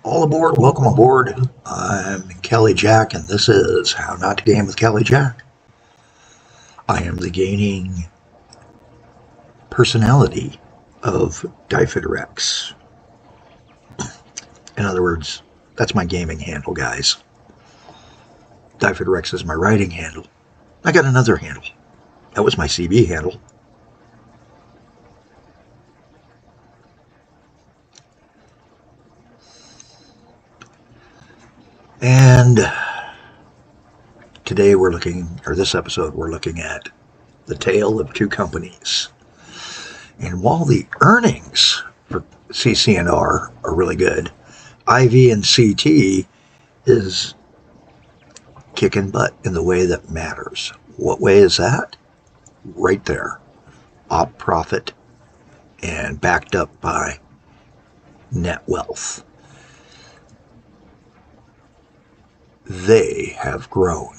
All aboard, welcome aboard. I'm Kelly Jack, and this is How Not to Game with Kelly Jack. I am the gaining personality of Rex. In other words, that's my gaming handle, guys. Rex is my writing handle. I got another handle. That was my CB handle. And today this episode, we're looking at the tale of two companies. And while the earnings for CC&R are really good, IV and CT is kicking butt in the way that matters. What way is that? Right there. Op profit and backed up by net wealth. They have grown.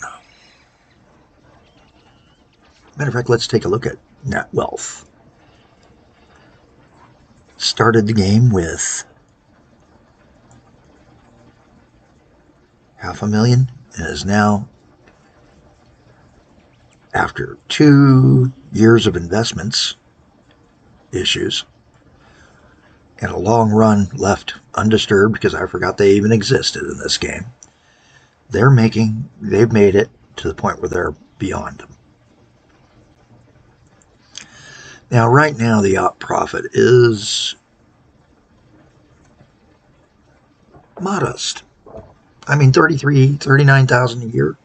Matter of fact, let's take a look at net wealth. Started the game with $500,000 and is now, after 2 years of investments issues and a long run left undisturbed because I forgot they even existed in this game, they've made it to the point where they're beyond them. Now, right now, the op profit is modest. I mean, $39,000 a year.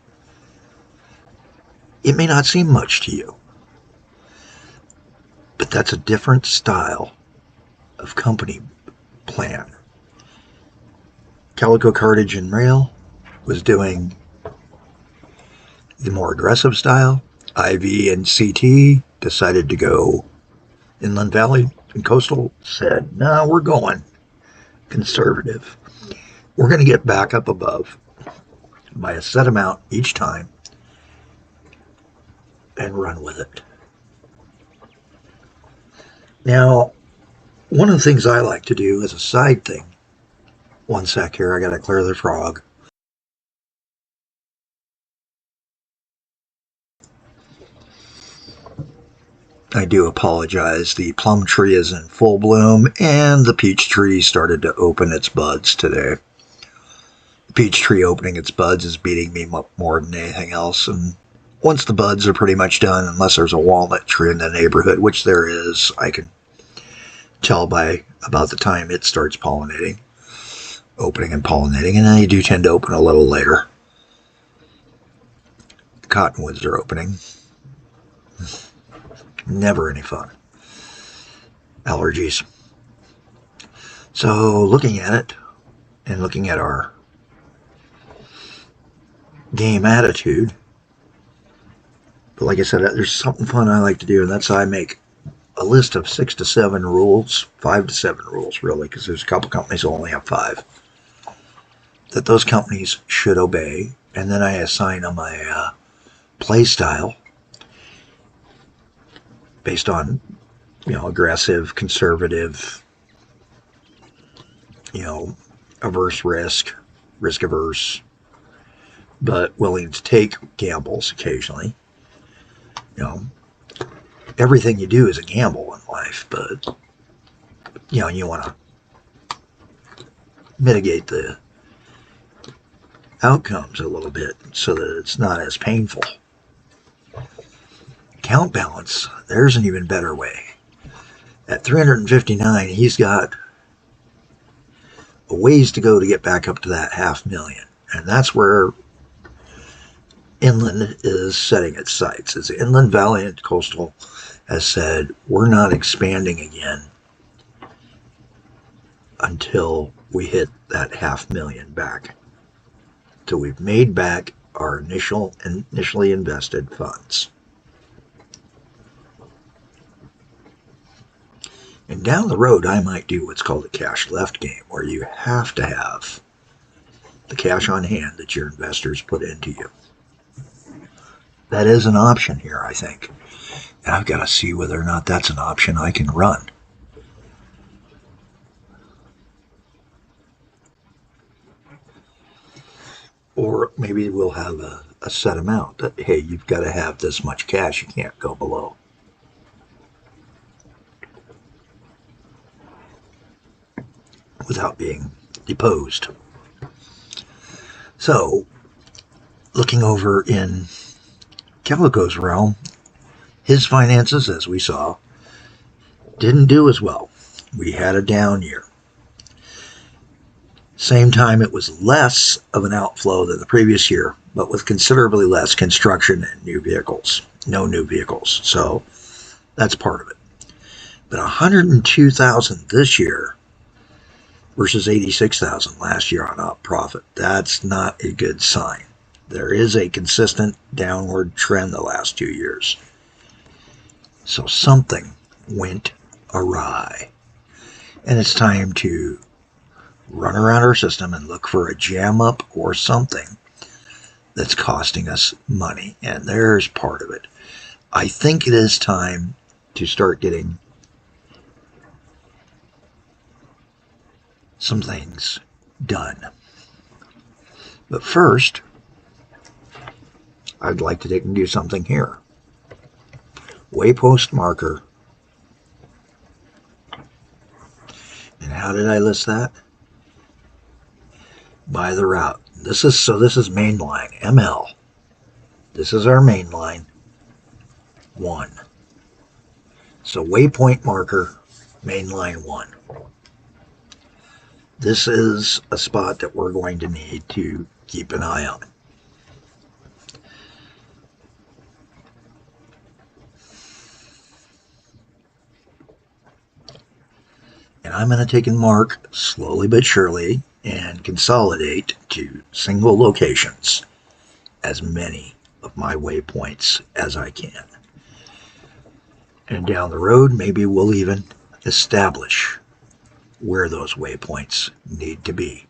It may not seem much to you, but that's a different style of company plan. Calico Cartage and Rail was doing the more aggressive style. IV and CT decided to go Inland Valley, and Coastal said, no, we're going conservative. We're going to get back up above by a set amount each time and run with it. Now, one of the things I like to do as a side thing, one sec here, I got to clear the frog. I do apologize. The plum tree is in full bloom, and the peach tree started to open its buds today. The peach tree opening its buds is beating me up more than anything else, and once the buds are pretty much done, unless there's a walnut tree in the neighborhood, which there is, I can tell by about the time it starts opening and pollinating, and they do tend to open a little later. The cottonwoods are opening. Never any fun. Allergies. So looking at it and looking at our game attitude, but like I said, there's something fun I like to do, and that's I make a list of 6 to 7 rules, 5 to 7 rules really, because there's a couple companies that only have 5 that those companies should obey, and then I assign them a play style based on, aggressive, conservative, averse risk averse, but willing to take gambles occasionally. Everything you do is a gamble in life, but, you want to mitigate the outcomes a little bit so that it's not as painful. Account balance, there's an even better way. At 359, he's got a ways to go to get back up to that $500,000, and that's where Inland is setting its sights. As Inland Valley and Coastal has said, we're not expanding again until we hit that $500,000 back. So we've made back our initially invested funds. And down the road, I might do what's called a cash left game, where you have to have the cash on hand that your investors put into you. That is an option here, I think. And I've got to see whether or not that's an option I can run. Or maybe we'll have a set amount that, hey, you've got to have this much cash, you can't go below. Without being deposed. So, looking over in Calico's realm, his finances, as we saw, didn't do as well. We had a down year. Same time, it was less of an outflow than the previous year, but with considerably less construction and new vehicles. No new vehicles. So that's part of it. But 102,000 this year versus 86,000 last year on up profit. That's not a good sign. There is a consistent downward trend the last 2 years. So something went awry. And it's time to run around our system and look for a jam up or something that's costing us money. And there's part of it. I think it is time to start getting some things done. But first, I'd like to take and do something here. Waypost marker. And how did I list that? By the route. This is main line, ML. This is our main line, 1. So waypoint marker, main line 1. This is a spot that we're going to need to keep an eye on. And I'm going to take and mark slowly but surely and consolidate to single locations as many of my waypoints as I can. And down the road, maybe we'll even establish where those waypoints need to be.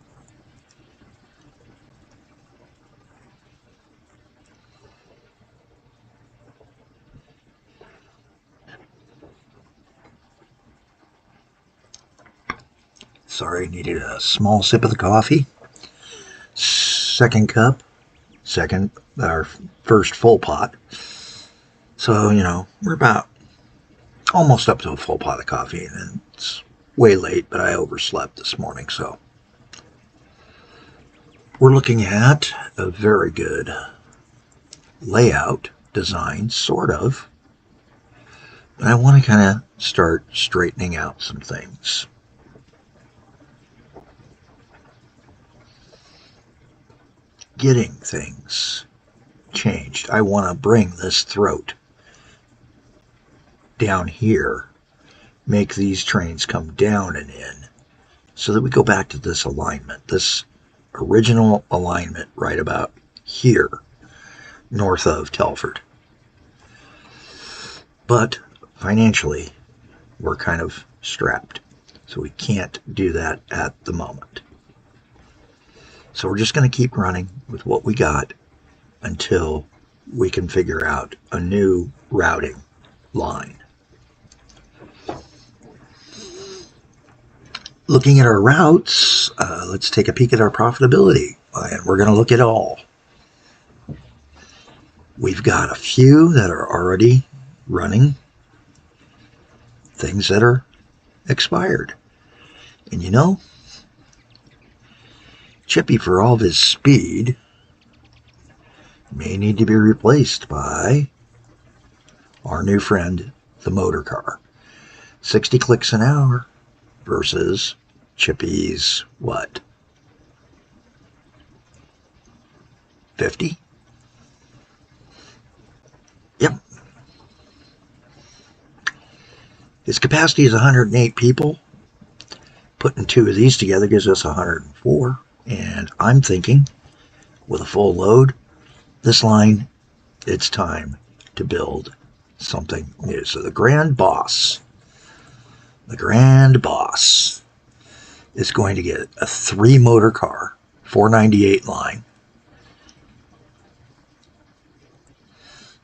Sorry, needed a small sip of the coffee. Second cup, our first full pot. So, we're about almost up to a full pot of coffee, and it's way late, but I overslept this morning, so we're looking at a very good layout design, sort of, but I want to kind of start straightening out some things. Getting things changed. I want to bring this throat down here, make these trains come down and in, so that we go back to this alignment, this original alignment right about here, north of Telford. But financially, we're kind of strapped, so we can't do that at the moment. So we're just going to keep running with what we got until we can figure out a new routing line. Looking at our routes, let's take a peek at our profitability, and we're going to look at all. We've got a few that are already running, things that are expired. And Chippy, for all of his speed, may need to be replaced by our new friend, the motor car. 60 clicks an hour versus Chippy's, what? 50? Yep. His capacity is 108 people. Putting two of these together gives us 104. And I'm thinking, with a full load, this line, it's time to build something new. So the grand boss is going to get a 3-motor car, 498 line.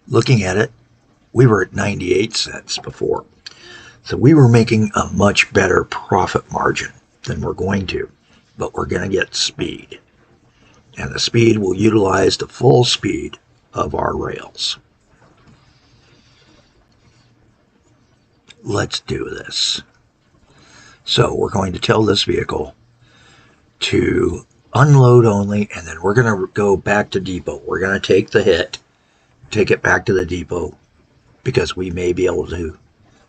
Looking at it, we were at 98 cents before. So we were making a much better profit margin than we're going to. But we're going to get speed. And the speed will utilize the full speed of our rails. Let's do this. So we're going to tell this vehicle to unload only, and then we're going to go back to depot. We're going to take the hit, take it back to the depot, because we may be able to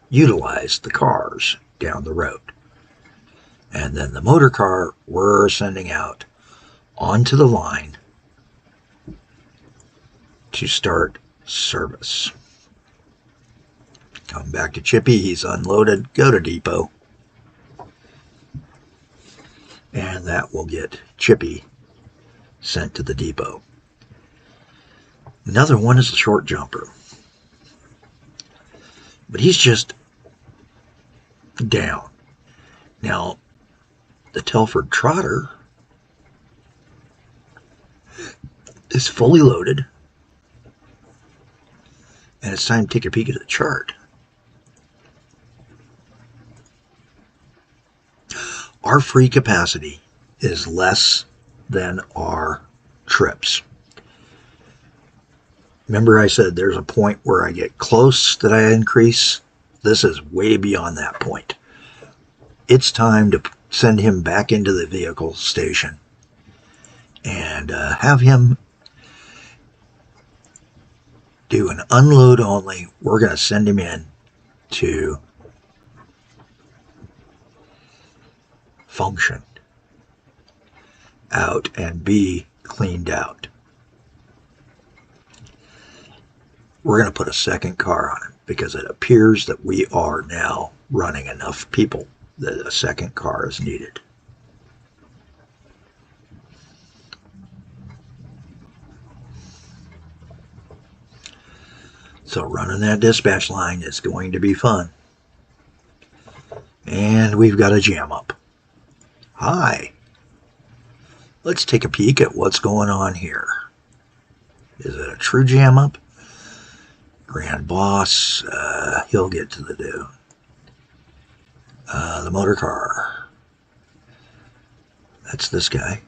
utilize the cars down the road. And then the motor car we're sending out onto the line to start service. Come back to Chippy, he's unloaded, go to depot. And that will get Chippy sent to the depot. Another one is a short jumper. But he's just down. Now, the Telford Trotter is fully loaded. And it's time to take a peek at the chart. Our free capacity is less than our trips. Remember I said there's a point where I get close that I increase? This is way beyond that point. It's time to send him back into the vehicle station and have him do an unload only. We're going to send him in to function out and be cleaned out. We're going to put a second car on him because it appears that we are now running enough people that a second car is needed. So running that dispatch line is going to be fun. And we've got a jam up. Hi. Let's take a peek at what's going on here. Is it a true jam up? Grand Boss, he'll get to the do. The motor car. That's this guy.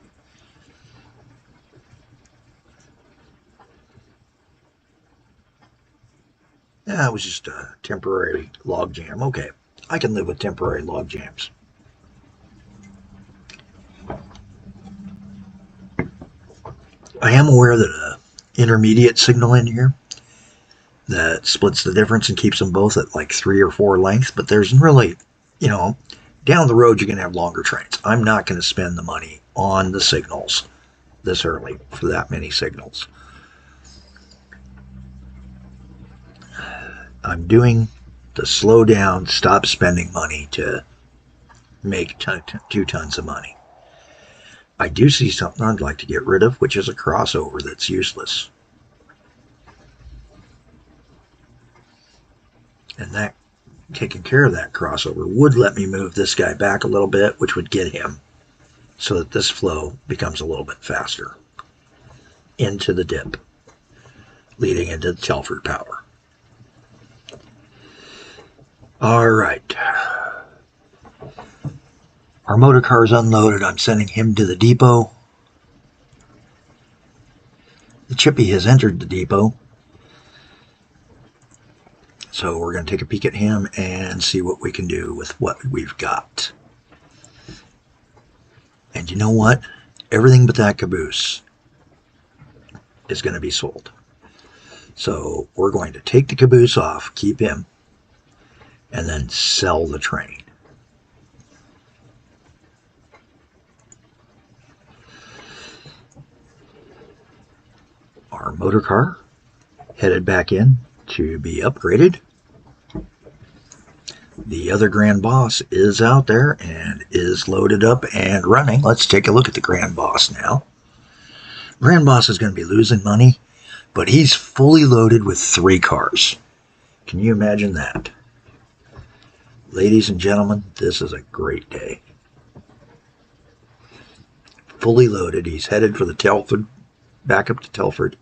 Yeah, it was just a temporary log jam. Okay, I can live with temporary log jams. I am aware that an intermediate signal in here that splits the difference and keeps them both at like 3 or 4 lengths, but there's really, down the road you're going to have longer trains. I'm not going to spend the money on the signals this early for that many signals. I'm doing the slow down, stop spending money to make 2 tons of money. I do see something I'd like to get rid of, which is a crossover that's useless. And that, taking care of that crossover would let me move this guy back a little bit, which would get him so that this flow becomes a little bit faster into the dip, leading into the Telford power. All right. Our motor car is unloaded. I'm sending him to the depot. The Chippy has entered the depot. So we're going to take a peek at him and see what we can do with what we've got. And you know what? Everything but that caboose is going to be sold. So we're going to take the caboose off, keep him, and then sell the train. Our motor car headed back in to be upgraded. The other Grand Boss is out there and is loaded up and running. Let's take a look at the Grand Boss now. Grand Boss is going to be losing money, but he's fully loaded with 3 cars. Can you imagine that? Ladies and gentlemen, this is a great day. Fully loaded. He's headed for the Telford, back up to Telford.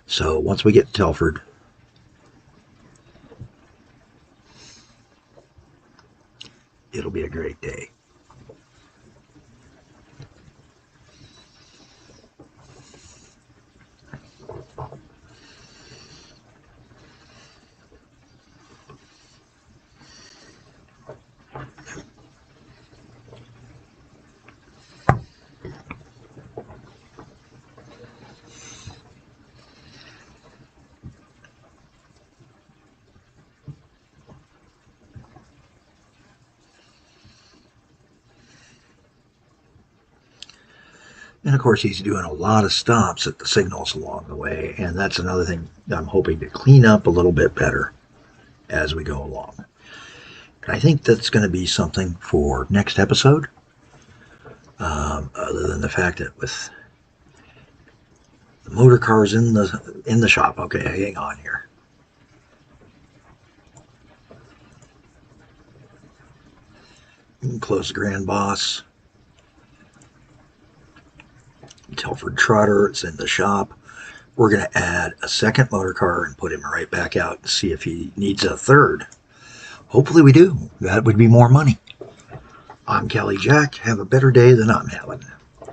So once we get to Telford, it'll be a great day. And of course, he's doing a lot of stops at the signals along the way, and that's another thing I'm hoping to clean up a little bit better as we go along. And I think that's going to be something for next episode. Other than the fact that with the motor cars in the shop. Okay, hang on here. Close the Grand Boss. Telford Trotter, it's in the shop. We're going to add a second motor car and put him right back out and see if he needs a third. Hopefully we do. That would be more money. I'm Kelly Jack. Have a better day than I'm having.